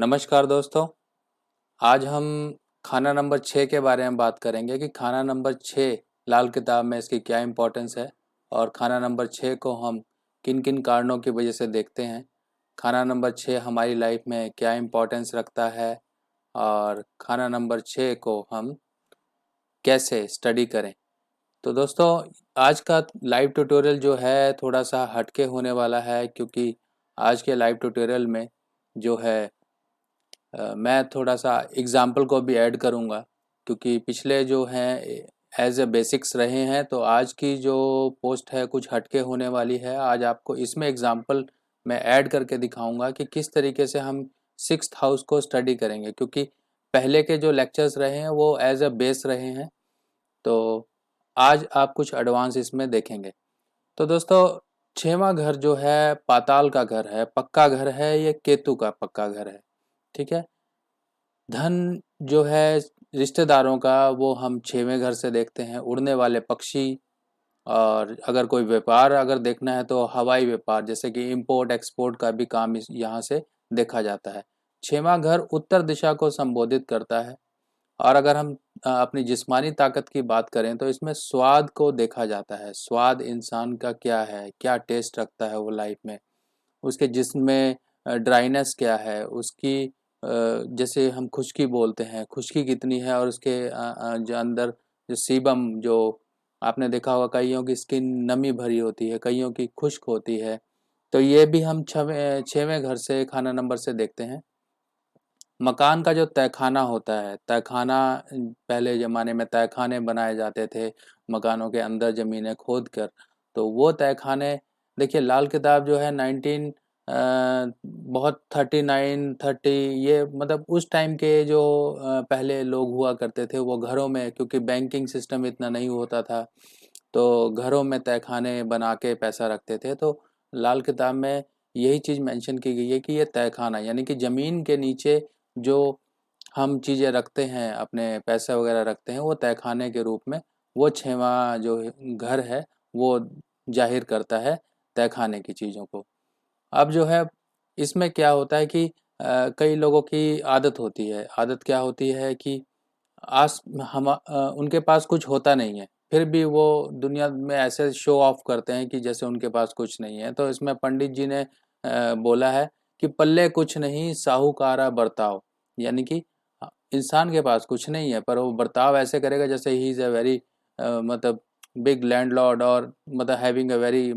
नमस्कार दोस्तों। आज हम खाना नंबर 6 के बारे में बात करेंगे कि खाना नंबर 6 लाल किताब में इसकी क्या इम्पोर्टेंस है और खाना नंबर 6 को हम किन किन कारणों की वजह से देखते हैं। खाना नंबर 6 हमारी लाइफ में क्या इम्पोर्टेंस रखता है और खाना नंबर 6 को हम कैसे स्टडी करें। तो दोस्तों, आज का लाइव ट्यूटोरियल जो है थोड़ा सा हटके होने वाला है, क्योंकि आज के लाइव ट्यूटोरियल में जो है मैं थोड़ा सा एग्ज़ाम्पल को भी ऐड करूँगा, क्योंकि पिछले जो हैं एज ए बेसिक्स रहे हैं। तो आज की जो पोस्ट है कुछ हटके होने वाली है। आज आपको इसमें एग्ज़ाम्पल मैं ऐड करके दिखाऊंगा कि किस तरीके से हम सिक्स्थ हाउस को स्टडी करेंगे, क्योंकि पहले के जो लेक्चर्स रहे हैं वो एज ए बेस रहे हैं। तो आज आप कुछ एडवांस इसमें देखेंगे। तो दोस्तों, छठवां घर जो है पाताल का घर है, पक्का घर है, ये केतु का पक्का घर है। ठीक है। धन जो है रिश्तेदारों का, वो हम 6वें घर से देखते हैं। उड़ने वाले पक्षी, और अगर कोई व्यापार अगर देखना है तो हवाई व्यापार, जैसे कि इंपोर्ट एक्सपोर्ट का भी काम इस यहाँ से देखा जाता है। 6वां घर उत्तर दिशा को संबोधित करता है। और अगर हम अपनी जिस्मानी ताकत की बात करें तो इसमें स्वाद को देखा जाता है। स्वाद इंसान का क्या है, क्या टेस्ट रखता है वो लाइफ में, उसके जिस्म में ड्राइनेस क्या है, उसकी जैसे हम खुश्की बोलते हैं, खुश्की कितनी है, और उसके जो अंदर जो सीबम, जो आपने देखा होगा कईयों की स्किन नमी भरी होती है, कईयों की खुश्क होती है। तो ये भी हम 6वें घर से खाना नंबर से देखते हैं। मकान का जो तहखाना होता है, तहखाना, पहले ज़माने में तहखाने बनाए जाते थे मकानों के अंदर ज़मीनें खोद कर। तो वो तहखाने, देखिए लाल किताब जो है 19 बहुत 39-30, ये मतलब उस टाइम के जो पहले लोग हुआ करते थे वो घरों में, क्योंकि बैंकिंग सिस्टम इतना नहीं होता था, तो घरों में तहखाने बना के पैसा रखते थे। तो लाल किताब में यही चीज़ मेंशन की गई है कि ये तहखाना, यानी कि ज़मीन के नीचे जो हम चीज़ें रखते हैं, अपने पैसे वगैरह रखते हैं, वो तहखाने के रूप में वो 6वां जो घर है वो जाहिर करता है तहखाने की चीज़ों को। अब जो है इसमें क्या होता है कि कई लोगों की आदत होती है। आदत क्या होती है कि उनके पास कुछ होता नहीं है, फिर भी वो दुनिया में ऐसे शो ऑफ करते हैं कि जैसे उनके पास कुछ नहीं है। तो इसमें पंडित जी ने बोला है कि पल्ले कुछ नहीं साहूकारा बर्ताव, यानी कि इंसान के पास कुछ नहीं है पर वो बर्ताव ऐसे करेगा जैसे ही इज़ अ वेरी मतलब बिग लैंडलॉर्ड, और मतलब having a very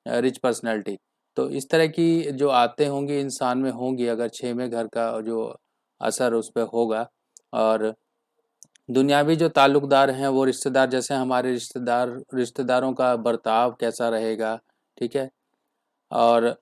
rich personality. तो इस तरह की जो आते होंगी इंसान में होंगी, अगर 6वें घर का जो असर उस पर होगा। और दुनियावी जो ताल्लुकदार हैं, वो रिश्तेदार, जैसे हमारे रिश्तेदारों का बर्ताव कैसा रहेगा। ठीक है। और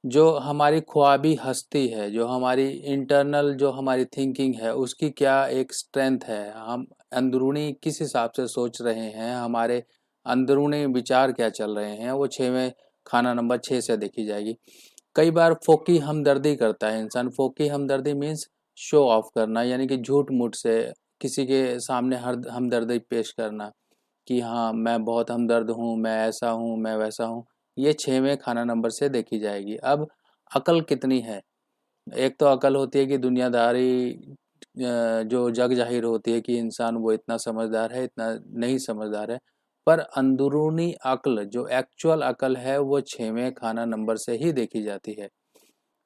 जो हमारी ख्वाबी हस्ती है, जो हमारी इंटरनल जो हमारी थिंकिंग है, उसकी क्या एक स्ट्रेंथ है, हम अंदरूनी किस हिसाब से सोच रहे हैं, हमारे अंदरूनी विचार क्या चल रहे हैं, वो 6वें खाना नंबर 6 से देखी जाएगी। कई बार फोकी हमदर्दी करता है इंसान। फोकी हमदर्दी मीन्स शो ऑफ करना, यानी कि झूठ मूठ से किसी के सामने हर हमदर्दी पेश करना कि हाँ मैं बहुत हमदर्द हूँ, मैं ऐसा हूँ, मैं वैसा हूँ। ये 6वें खाना नंबर से देखी जाएगी। अब अकल कितनी है? एक तो अकल होती है कि दुनियादारी जो जग जाहिर होती है कि इंसान वो इतना समझदार है, इतना नहीं समझदार है। पर अंदरूनी अक्ल, जो एक्चुअल अकल है, वो 6वें खाना नंबर से ही देखी जाती है।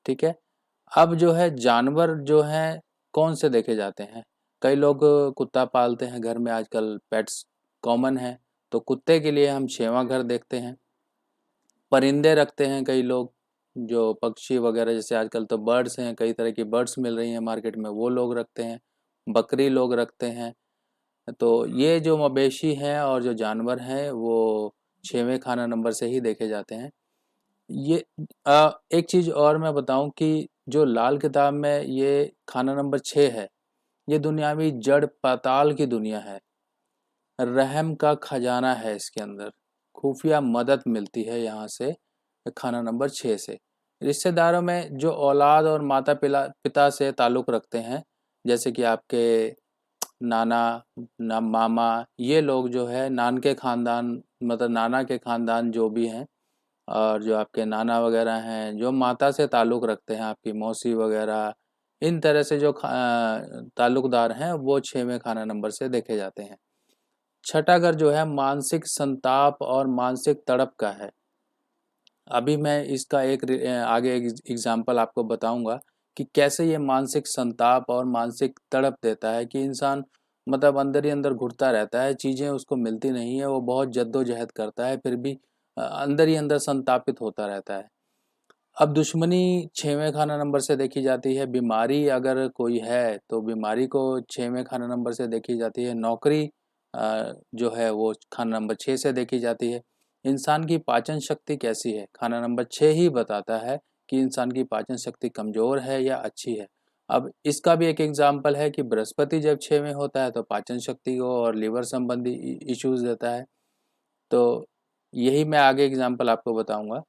ठीक है। अब जो है जानवर जो हैं कौन से देखे जाते हैं? कई लोग कुत्ता पालते हैं घर में, आजकल पेट्स कॉमन है। तो कुत्ते के लिए हम 6वां घर देखते हैं। परिंदे रखते हैं कई लोग, जो पक्षी वगैरह, जैसे आजकल तो बर्ड्स हैं, कई तरह की बर्ड्स मिल रही हैं मार्केट में, वो लोग रखते हैं। बकरी लोग रखते हैं। तो ये जो मवेशी हैं और जो जानवर हैं वो 6वें खाना नंबर से ही देखे जाते हैं। ये एक चीज़ और मैं बताऊं कि जो लाल किताब में ये खाना नंबर 6 है, ये दुनियावी जड़ पाताल की दुनिया है। रहम का खजाना है इसके अंदर। खुफिया मदद मिलती है यहाँ से, खाना नंबर 6 से। रिश्तेदारों में जो औलाद और माता पिता पिता से ताल्लुक़ रखते हैं, जैसे कि आपके नाना, मामा, ये लोग जो है नान के ख़ानदान, मतलब नाना के ख़ानदान जो भी हैं, और जो आपके नाना वगैरह हैं, जो माता से ताल्लुक़ रखते हैं, आपकी मौसी वगैरह, इन तरह से जो ताल्लुकदार हैं वो 6वें खाना नंबर से देखे जाते हैं। छठा घर जो है मानसिक संताप और मानसिक तड़प का है। अभी मैं इसका आगे एक एग्जाम्पल आपको बताऊंगा कि कैसे ये मानसिक संताप और मानसिक तड़प देता है कि इंसान मतलब अंदर ही अंदर घुटता रहता है, चीज़ें उसको मिलती नहीं है, वो बहुत जद्दोजहद करता है, फिर भी अंदर ही अंदर संतापित होता रहता है। अब दुश्मनी 6वें खाना नंबर से देखी जाती है। बीमारी अगर कोई है तो बीमारी को 6वें खाना नंबर से देखी जाती है। नौकरी जो है वो खाना नंबर 6 से देखी जाती है। इंसान की पाचन शक्ति कैसी है, खाना नंबर 6 ही बताता है कि इंसान की पाचन शक्ति कमज़ोर है या अच्छी है। अब इसका भी एक एग्जाम्पल है कि बृहस्पति जब 6 में होता है तो पाचन शक्ति को और लीवर संबंधी इश्यूज देता है। तो यही मैं आगे एग्जाम्पल आपको बताऊंगा।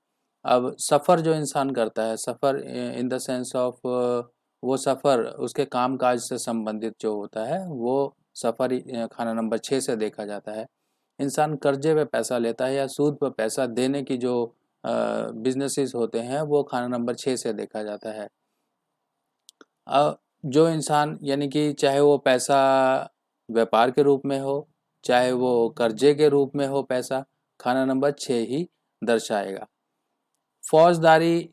अब सफ़र जो इंसान करता है, सफ़र इन द सेंस ऑफ वो सफ़र उसके काम काज से संबंधित जो होता है वो सफ़र खाना नंबर 6 से देखा जाता है। इंसान कर्जे पे पैसा लेता है या सूद पर पैसा देने की जो बिजनेसेस होते हैं वो खाना नंबर 6 से देखा जाता है। जो इंसान यानी कि चाहे वो पैसा व्यापार के रूप में हो, चाहे वो कर्जे के रूप में हो, पैसा खाना नंबर 6 ही दर्शाएगा। फौजदारी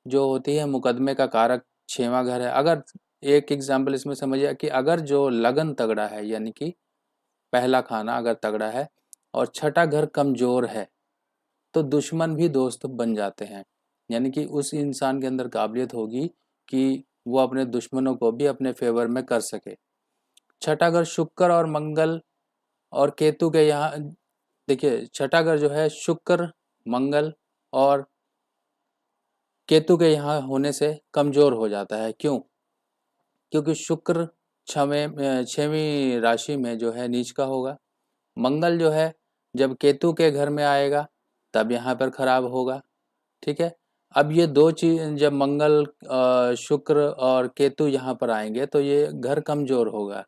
जो होती है मुकदमे का कारक 6वां घर है। अगर एक एग्जाम्पल इसमें समझिए कि अगर जो लगन तगड़ा है यानी कि पहला खाना अगर तगड़ा है और छठा घर कमज़ोर है तो दुश्मन भी दोस्त बन जाते हैं। यानी कि उस इंसान के अंदर काबिलियत होगी कि वो अपने दुश्मनों को भी अपने फेवर में कर सके। छठा घर शुक्र और मंगल और केतु के यहाँ देखिए, छठा घर जो है शुक्र, मंगल और केतु के यहाँ होने से कमज़ोर हो जाता है। क्यों? क्योंकि शुक्र 6वीं राशि में जो है नीच का होगा। मंगल जो है जब केतु के घर में आएगा तब यहाँ पर खराब होगा। ठीक है। अब ये दो चीज जब मंगल शुक्र और केतु यहाँ पर आएंगे तो ये घर कमजोर होगा।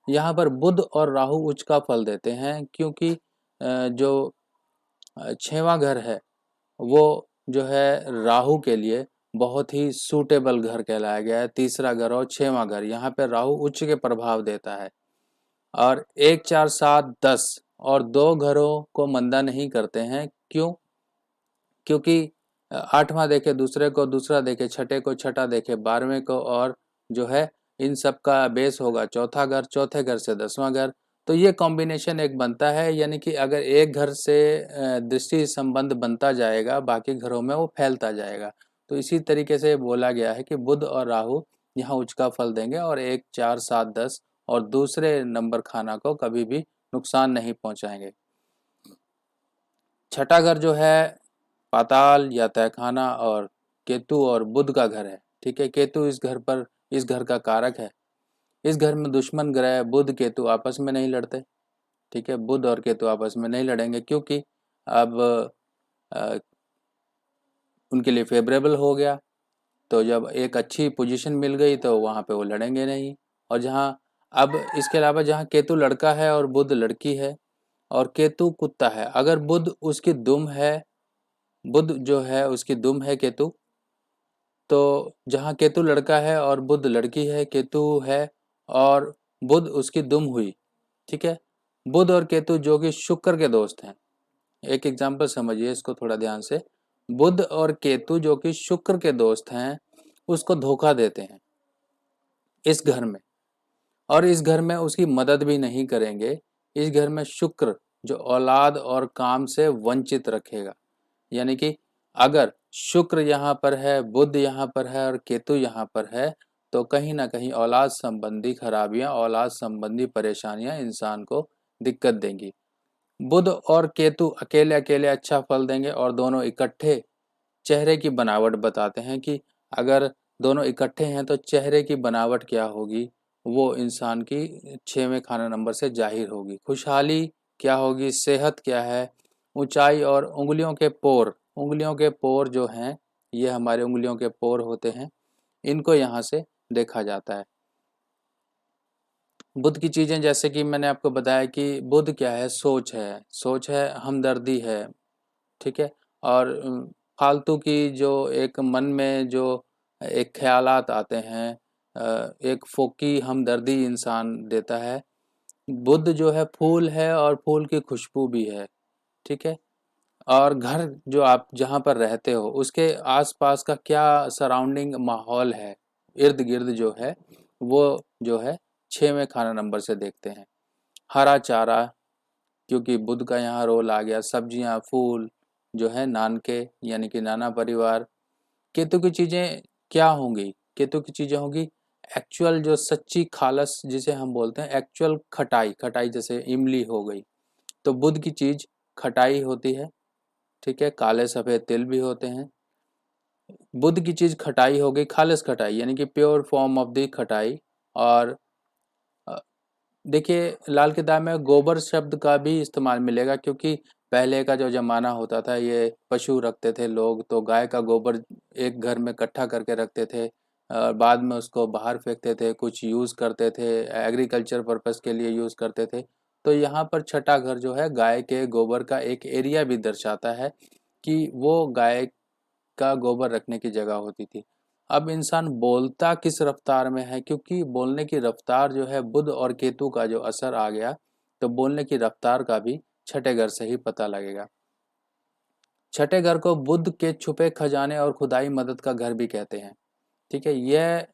यहाँ पर बुध और राहु उच्च का फल देते हैं क्योंकि जो 6वां घर है वो जो है राहु के लिए बहुत ही सूटेबल घर कहलाया गया है। तीसरा घर और 6वां घर यहाँ पे राहु उच्च के प्रभाव देता है। और 1 4 7 10 और 2 घरों को मंदा नहीं करते हैं। क्यों? क्योंकि 8वां देखे दूसरे को, दूसरा देखे छठे को, छठा देखे 12वें को और जो है इन सब का बेस होगा चौथा घर, चौथे घर से 10वां घर। तो ये कॉम्बिनेशन एक बनता है, यानी कि अगर एक घर से दृष्टि संबंध बनता जाएगा बाकी घरों में वो फैलता जाएगा। तो इसी तरीके से बोला गया है कि बुध और राहु यहाँ उच्च का फल देंगे और 1 4 7 10 और दूसरे नंबर खाना को कभी भी नुकसान नहीं पहुंचाएंगे। छठा घर जो है पाताल या तहखाना और केतु और बुध का घर है। ठीक है, केतु इस घर का कारक है। इस घर में दुश्मन ग्रह बुध केतु आपस में नहीं लड़ते। ठीक है, बुध और केतु आपस में नहीं लड़ेंगे क्योंकि अब अ, उनके लिए फेवरेबल हो गया। तो जब एक अच्छी पोजीशन मिल गई तो वहाँ पे वो लड़ेंगे नहीं। और जहाँ अब इसके अलावा जहाँ केतु लड़का है और बुध लड़की है और केतु कुत्ता है, अगर बुध उसकी दुम है, बुध जो है उसकी दुम है केतु, तो जहाँ केतु लड़का है और बुध लड़की है, केतु है और बुध उसकी दुम हुई। ठीक है, बुध और केतु जो कि शुक्र के दोस्त हैं। एक एग्जाम्पल समझिए इसको थोड़ा ध्यान से। बुध और केतु जो कि शुक्र के दोस्त हैं उसको धोखा देते हैं इस घर में, और इस घर में उसकी मदद भी नहीं करेंगे। इस घर में शुक्र जो औलाद और काम से वंचित रखेगा। यानी कि अगर शुक्र यहाँ पर है, बुध यहाँ पर है और केतु यहाँ पर है तो कहीं ना कहीं औलाद संबंधी खराबियां, औलाद संबंधी परेशानियां इंसान को दिक्कत देंगी। बुध और केतु अकेले अकेले अच्छा फल देंगे और दोनों इकट्ठे चेहरे की बनावट बताते हैं कि अगर दोनों इकट्ठे हैं तो चेहरे की बनावट क्या होगी, वो इंसान की 6वें खाना नंबर से जाहिर होगी। खुशहाली क्या होगी, सेहत क्या है, ऊंचाई और उंगलियों के पोर जो हैं, ये हमारे उंगलियों के पोर होते हैं, इनको यहाँ से देखा जाता है। बुध की चीज़ें जैसे कि मैंने आपको बताया कि बुध क्या है, सोच है, हमदर्दी है। ठीक है, और फालतू की जो एक मन में जो एक ख्यालात आते हैं एक फोकी हमदर्दी इंसान देता है। बुध जो है फूल है और फूल की खुशबू भी है, ठीक है। और घर जो आप जहाँ पर रहते हो उसके आसपास का क्या सराउंडिंग माहौल है, इर्द गिर्द जो है वो जो है 6वें खाना नंबर से देखते हैं। हरा चारा, क्योंकि बुध का यहाँ रोल आ गया। सब्जियाँ, फूल जो है नानके यानी कि नाना परिवार। केतु की चीज़ें क्या होंगी? केतु की चीज़ें होंगी एक्चुअल, जो सच्ची खालस जिसे हम बोलते हैं, एक्चुअल खटाई। खटाई जैसे इमली हो गई, तो बुध की चीज़ खटाई होती है, ठीक है। काले सफ़ेद तिल भी होते हैं। बुध की चीज़ खटाई हो गई, खालिस खटाई यानी कि प्योर फॉर्म ऑफ द खटाई। और अ, देखिए लाल किताब में गोबर शब्द का भी इस्तेमाल मिलेगा, क्योंकि पहले का जो ज़माना होता था, ये पशु रखते थे लोग, तो गाय का गोबर एक घर में इकट्ठा करके रखते थे और बाद में उसको बाहर फेंकते थे, कुछ यूज़ करते थे, एग्रीकल्चर पर्पस के लिए यूज़ करते थे। तो यहाँ पर छठा घर जो है गाय के गोबर का एक एरिया भी दर्शाता है कि वो गाय का गोबर रखने की जगह होती थी। अब इंसान बोलता किस रफ्तार में है, क्योंकि बोलने की रफ्तार जो है बुध और केतु का जो असर आ गया, तो बोलने की रफ्तार का भी छठे घर से ही पता लगेगा। छठे घर को बुध के छुपे खजाने और खुदाई मदद का घर भी कहते हैं, ठीक है। यह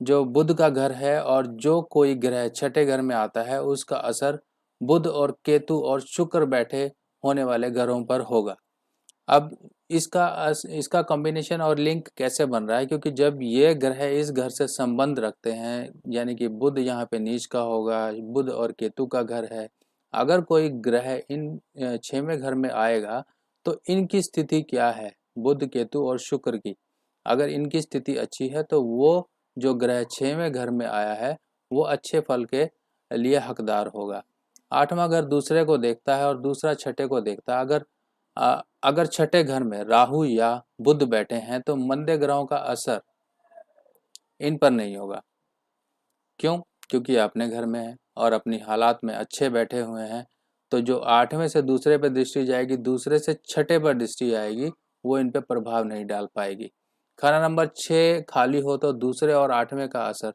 जो बुध का घर है और जो कोई ग्रह छठे घर में आता है उसका असर बुध और केतु और शुक्र बैठे होने वाले घरों पर होगा। अब इसका कॉम्बिनेशन और लिंक कैसे बन रहा है, क्योंकि जब ये ग्रह इस घर से संबंध रखते हैं, यानी कि बुध यहाँ पे नीच का होगा, बुध और केतु का घर है। अगर कोई ग्रह इन 6वें घर में आएगा तो इनकी स्थिति क्या है, बुध केतु और शुक्र की। अगर इनकी स्थिति अच्छी है तो वो जो ग्रह 6वें घर में आया है वो अच्छे फल के लिए हकदार होगा। 8वां घर दूसरे को देखता है और दूसरा छठे को देखता है। अगर छठे घर में राहु या बुध बैठे हैं तो मंदे ग्रहों का असर इन पर नहीं होगा। क्यों? क्योंकि अपने घर में है और अपनी हालात में अच्छे बैठे हुए हैं। तो जो 8वें से दूसरे पर दृष्टि जाएगी, दूसरे से छठे पर दृष्टि आएगी, वो इन पे प्रभाव नहीं डाल पाएगी। खाना नंबर 6 खाली हो तो दूसरे और 8वें का असर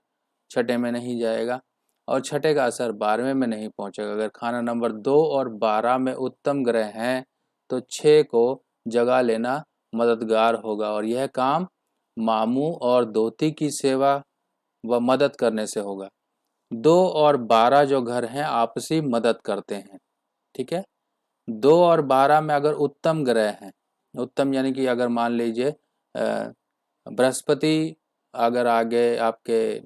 छठे में नहीं जाएगा और छठे का असर 12वें में नहीं पहुंचेगा। अगर खाना नंबर 2 और 12 में उत्तम ग्रह हैं तो 6 को जगा लेना मददगार होगा और यह काम मामू और दोती की सेवा व मदद करने से होगा। 2 और 12 जो घर हैं आपसी मदद करते हैं, ठीक है। 2 और 12 में अगर उत्तम ग्रह हैं, उत्तम यानी कि अगर मान लीजिए बृहस्पति अगर आगे आपके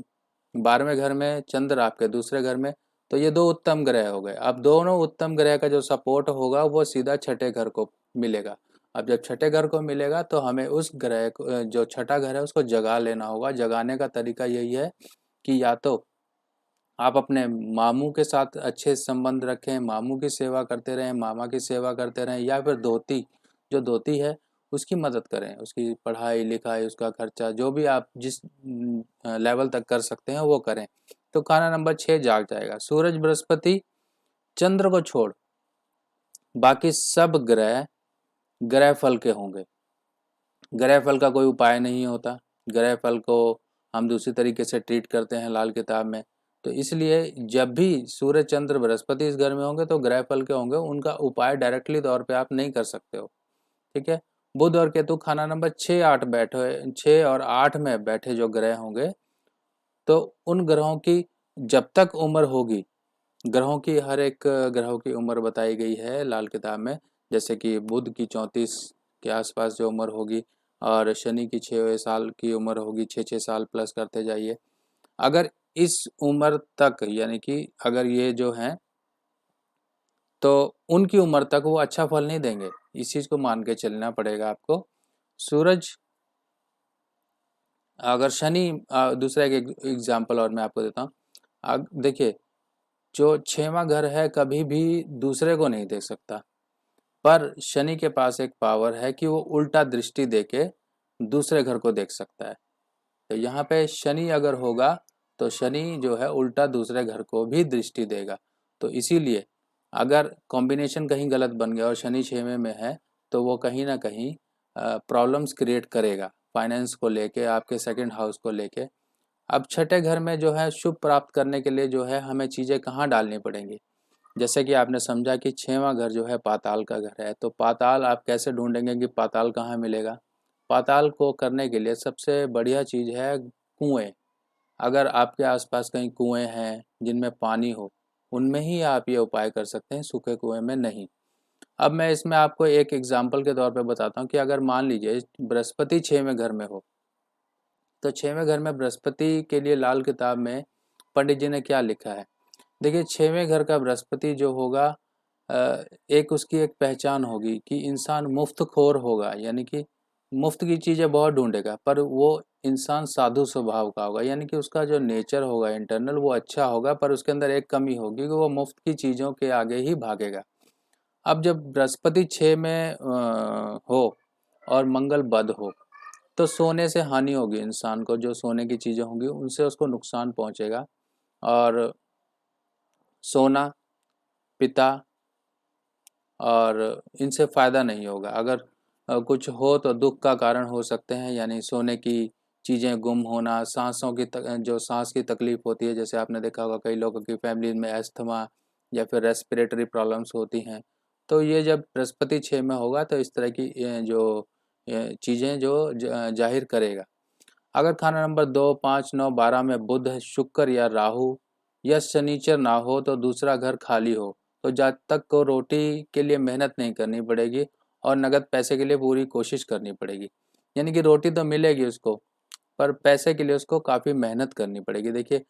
12वें घर में, चंद्र आपके दूसरे घर में, तो ये 2 उत्तम ग्रह हो गए। अब दोनों उत्तम ग्रह का जो सपोर्ट होगा वो सीधा छठे घर को मिलेगा। अब जब छठे घर को मिलेगा तो हमें उस ग्रह को, जो छठा घर है, उसको जगा लेना होगा। जगाने का तरीका यही है कि या तो आप अपने मामू के साथ अच्छे संबंध रखें, मामू की सेवा करते रहें, मामा की सेवा करते रहें, या फिर धोती, जो धोती है उसकी मदद करें, उसकी पढ़ाई लिखाई, उसका खर्चा, जो भी आप जिस लेवल तक कर सकते हैं वो करें। तो खाना नंबर 6 जाग जाएगा। सूरज, बृहस्पति, चंद्र को छोड़ बाकी सब ग्रह ग्रह फल के होंगे। ग्रह फल का कोई उपाय नहीं होता। ग्रह फल को हम दूसरी तरीके से ट्रीट करते हैं लाल किताब में। तो इसलिए जब भी सूर्य, चंद्र, बृहस्पति इस घर में होंगे तो ग्रह फल के होंगे, उनका उपाय डायरेक्टली तौर पे आप नहीं कर सकते हो, ठीक है। बुध और केतु खाना नंबर 6, 8 बैठे, 6 और 8 में बैठे जो ग्रह होंगे, तो उन ग्रहों की जब तक उम्र होगी, ग्रहों की हर एक ग्रहों की उम्र बताई गई है लाल किताब में। जैसे कि बुध की 34 के आसपास जो उम्र होगी और शनि की 6 साल की उम्र होगी, 6-6 साल प्लस करते जाइए। अगर इस उम्र तक, यानी कि अगर ये जो हैं तो उनकी उम्र तक वो अच्छा फल नहीं देंगे, इस चीज़ को मान के चलना पड़ेगा आपको। सूरज, अगर शनि, दूसरा एक एग्जाम्पल और मैं आपको देता हूँ। देखिए, जो 6वां घर है कभी भी दूसरे को नहीं देख सकता, पर शनि के पास एक पावर है कि वो उल्टा दृष्टि देके दूसरे घर को देख सकता है। तो यहाँ पे शनि अगर होगा तो शनि जो है उल्टा दूसरे घर को भी दृष्टि देगा। तो इसीलिए अगर कॉम्बिनेशन कहीं गलत बन गया और शनि 6वें में है तो वो कहीं ना कहीं प्रॉब्लम्स क्रिएट करेगा, फाइनेंस को लेके, आपके सेकंड हाउस को लेके। अब छठे घर में जो है शुभ प्राप्त करने के लिए जो है हमें चीज़ें कहाँ डालनी पड़ेंगी। जैसे कि आपने समझा कि 6वां घर जो है पाताल का घर है, तो पाताल आप कैसे ढूंढेंगे कि पाताल कहाँ मिलेगा। पाताल को करने के लिए सबसे बढ़िया चीज़ है कुएँ। अगर आपके आसपास कहीं कुएँ हैं जिनमें पानी हो, उनमें ही आप ये उपाय कर सकते हैं, सूखे कुएँ में नहीं। अब मैं इसमें आपको एक एग्जाम्पल के तौर पे बताता हूँ कि अगर मान लीजिए बृहस्पति 6वें घर में हो, तो 6वें घर में बृहस्पति के लिए लाल किताब में पंडित जी ने क्या लिखा है। देखिए 6वें घर का बृहस्पति जो होगा, एक उसकी एक पहचान होगी कि इंसान मुफ्तखोर होगा, यानी कि मुफ्त की चीज़ें बहुत ढूंढेगा, पर वो इंसान साधु स्वभाव का होगा, यानी कि उसका जो नेचर होगा इंटरनल वो अच्छा होगा, पर उसके अंदर एक कमी होगी कि वो मुफ्त की चीज़ों के आगे ही भागेगा। अब जब बृहस्पति 6 में हो और मंगल बद हो, तो सोने से हानि होगी इंसान को, जो सोने की चीज़ें होंगी उनसे उसको नुकसान पहुंचेगा। और सोना, पिता और इनसे फ़ायदा नहीं होगा। अगर कुछ हो तो दुख का कारण हो सकते हैं, यानी सोने की चीज़ें गुम होना, सांसों की जो सांस की तकलीफ़ होती है, जैसे आपने देखा होगा कई लोगों की फैमिली में अस्थमा या फिर रेस्पिरेटरी प्रॉब्लम्स होती हैं। तो ये जब बृहस्पति 6 में होगा तो इस तरह की जो चीज़ें जो ज़ाहिर करेगा। अगर खाना नंबर 2, 5, 9, 12 में बुध, शुक्र या राहु या शनिचर ना हो तो दूसरा घर खाली हो, तो जब तक को रोटी के लिए मेहनत नहीं करनी पड़ेगी और नगद पैसे के लिए पूरी कोशिश करनी पड़ेगी। यानी कि रोटी तो मिलेगी उसको, पर पैसे के लिए उसको काफ़ी मेहनत करनी पड़ेगी। देखिए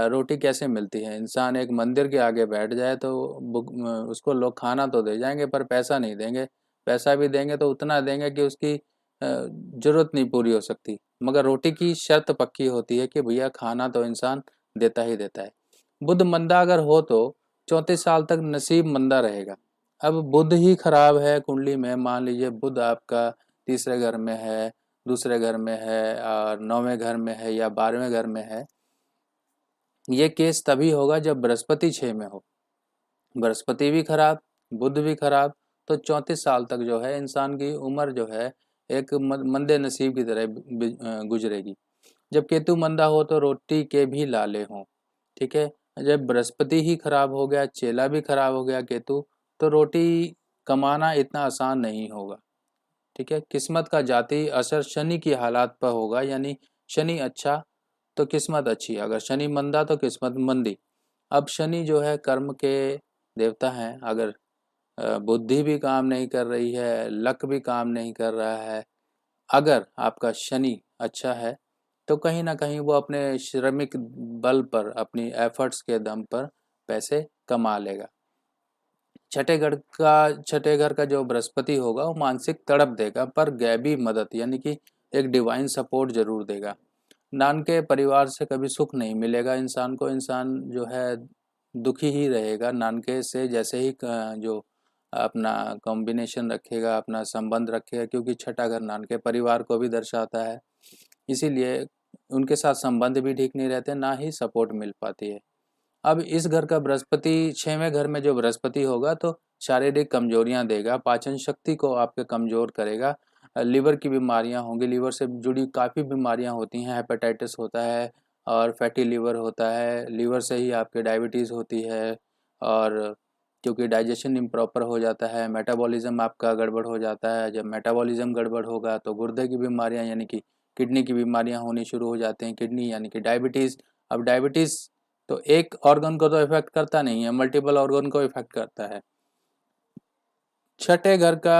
रोटी कैसे मिलती है, इंसान एक मंदिर के आगे बैठ जाए तो उसको लोग खाना तो दे जाएंगे पर पैसा नहीं देंगे। पैसा भी देंगे तो उतना देंगे कि उसकी ज़रूरत नहीं पूरी हो सकती। मगर रोटी की शर्त पक्की होती है कि भैया खाना तो इंसान देता ही देता है। बुध मंदा अगर हो तो 34 साल तक नसीब मंदा रहेगा। अब बुध ही खराब है कुंडली में, मान लीजिए बुध आपका तीसरे घर में है, दूसरे घर में है और 9वें घर में है या 12वें घर में है, ये केस तभी होगा जब बृहस्पति 6 में हो। बृहस्पति भी खराब, बुध भी खराब, तो 34 साल तक जो है इंसान की उम्र जो है एक मंदे नसीब की तरह गुजरेगी। जब केतु मंदा हो तो रोटी के भी लाले हों। ठीक है, जब बृहस्पति ही खराब हो गया, चेला भी खराब हो गया केतु, तो रोटी कमाना इतना आसान नहीं होगा। ठीक है, किस्मत का जाती असर शनि की हालात पर होगा, यानी शनि अच्छा तो किस्मत अच्छी, अगर शनि मंदा तो किस्मत मंदी। अब शनि जो है कर्म के देवता हैं, अगर बुद्धि भी काम नहीं कर रही है, लक भी काम नहीं कर रहा है, अगर आपका शनि अच्छा है तो कहीं ना कहीं वो अपने श्रमिक बल पर, अपनी एफर्ट्स के दम पर पैसे कमा लेगा। छठे घर का जो बृहस्पति होगा वो मानसिक तड़प देगा, पर गैबी मदद यानी कि एक डिवाइन सपोर्ट जरूर देगा। नानके परिवार से कभी सुख नहीं मिलेगा इंसान को, इंसान जो है दुखी ही रहेगा नानके से, जैसे ही जो अपना कॉम्बिनेशन रखेगा, अपना संबंध रखेगा, क्योंकि छठा घर नानके परिवार को भी दर्शाता है, इसीलिए उनके साथ संबंध भी ठीक नहीं रहते, ना ही सपोर्ट मिल पाती है। अब इस घर का बृहस्पति 6वें घर में जो बृहस्पति होगा तो शारीरिक कमजोरियां देगा, पाचन शक्ति को आपके कमजोर करेगा, लीवर की बीमारियां होंगी, लीवर से जुड़ी काफ़ी बीमारियां होती हैं, हेपेटाइटिस होता है और फैटी लीवर होता है, लीवर से ही आपके डायबिटीज़ होती है। और क्योंकि डाइजेशन इम्प्रॉपर हो जाता है, मेटाबॉलिज्म आपका गड़बड़ हो जाता है, जब मेटाबॉलिज्म गड़बड़ होगा तो गुर्दे की बीमारियां यानी कि किडनी की बीमारियां होनी शुरू हो जाती हैं, किडनी यानी कि डायबिटीज़। अब डायबिटीज़ तो एक ऑर्गन को तो इफेक्ट करता नहीं है, मल्टीपल ऑर्गन को इफेक्ट करता है। छठे घर का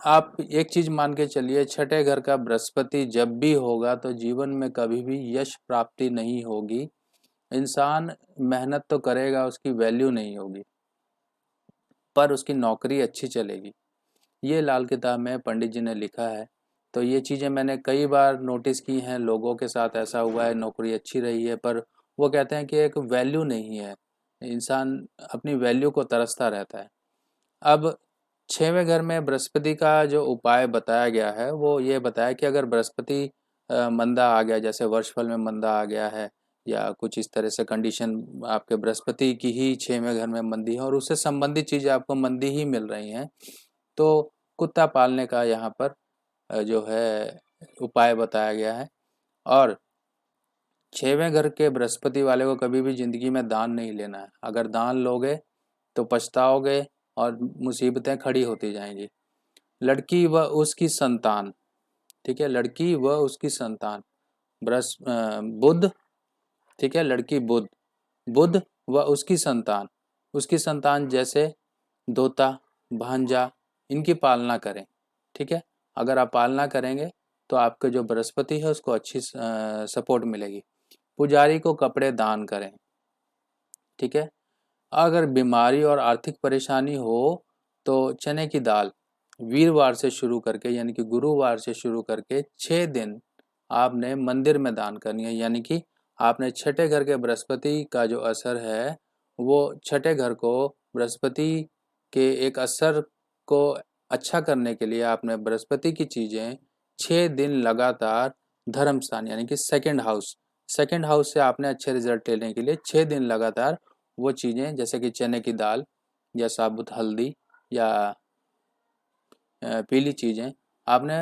आप एक चीज मान के चलिए, छठे घर का बृहस्पति जब भी होगा तो जीवन में कभी भी यश प्राप्ति नहीं होगी। इंसान मेहनत तो करेगा, उसकी वैल्यू नहीं होगी, पर उसकी नौकरी अच्छी चलेगी। ये लाल किताब में पंडित जी ने लिखा है। तो ये चीज़ें मैंने कई बार नोटिस की हैं, लोगों के साथ ऐसा हुआ है, नौकरी अच्छी रही है पर वो कहते हैं कि एक वैल्यू नहीं है, इंसान अपनी वैल्यू को तरसता रहता है। अब 6वें घर में बृहस्पति का जो उपाय बताया गया है वो ये बताया कि अगर बृहस्पति मंदा आ गया, जैसे वर्षफल में मंदा आ गया है या कुछ इस तरह से कंडीशन आपके बृहस्पति की ही 6वें घर में मंदी है और उससे संबंधित चीज़ें आपको मंदी ही मिल रही हैं, तो कुत्ता पालने का यहाँ पर जो है उपाय बताया गया है। और 6वें घर के बृहस्पति वाले को कभी भी ज़िंदगी में दान नहीं लेना है। अगर दान लोगे तो पछताओगे और मुसीबतें खड़ी होती जाएंगी। लड़की व उसकी संतान, ठीक है, लड़की व उसकी संतान, बुध, ठीक है, लड़की बुध, बुध व उसकी संतान जैसे दोता, भांजा, इनकी पालना करें, ठीक है। अगर आप पालना करेंगे तो आपके जो बृहस्पति है उसको अच्छी सपोर्ट मिलेगी। पुजारी को कपड़े दान करें, ठीक है। अगर बीमारी और आर्थिक परेशानी हो तो चने की दाल वीरवार से शुरू करके यानी कि गुरुवार से शुरू करके 6 दिन आपने मंदिर में दान करनी है। यानी कि आपने छठे घर के बृहस्पति का जो असर है वो छठे घर को बृहस्पति के एक असर को अच्छा करने के लिए आपने बृहस्पति की चीज़ें 6 दिन लगातार धर्म स्थान यानी कि सेकंड हाउस से आपने अच्छे रिजल्ट लेने के लिए 6 दिन लगातार वो चीज़ें जैसे कि चने की दाल या साबुत हल्दी या पीली चीज़ें आपने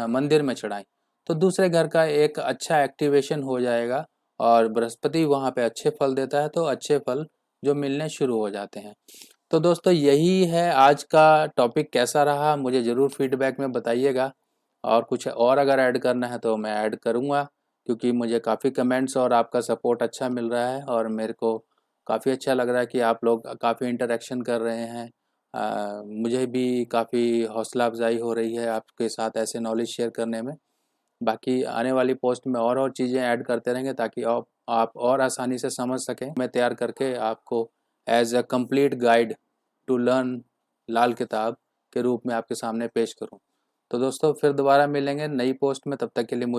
मंदिर में चढ़ाई तो दूसरे घर का एक अच्छा एक्टिवेशन हो जाएगा और बृहस्पति वहाँ पे अच्छे फल देता है तो अच्छे फल जो मिलने शुरू हो जाते हैं। तो दोस्तों यही है आज का टॉपिक। कैसा रहा मुझे ज़रूर फीडबैक में बताइएगा और कुछ और अगर ऐड करना है तो मैं ऐड करूँगा, क्योंकि मुझे काफ़ी कमेंट्स और आपका सपोर्ट अच्छा मिल रहा है और मेरे को काफ़ी अच्छा लग रहा है कि आप लोग काफ़ी इंटरेक्शन कर रहे हैं। मुझे भी काफ़ी हौसला अफजाई हो रही है आपके साथ ऐसे नॉलेज शेयर करने में। बाकी आने वाली पोस्ट में और चीज़ें ऐड करते रहेंगे ताकि आप और आसानी से समझ सकें। मैं तैयार करके आपको as a complete guide to learn Lal Kitab के रूप में आपके सामने पेश करूं। तो दोस्तों फिर दोबारा मिलेंगे नई पोस्ट में, तब तक के लिए मुझे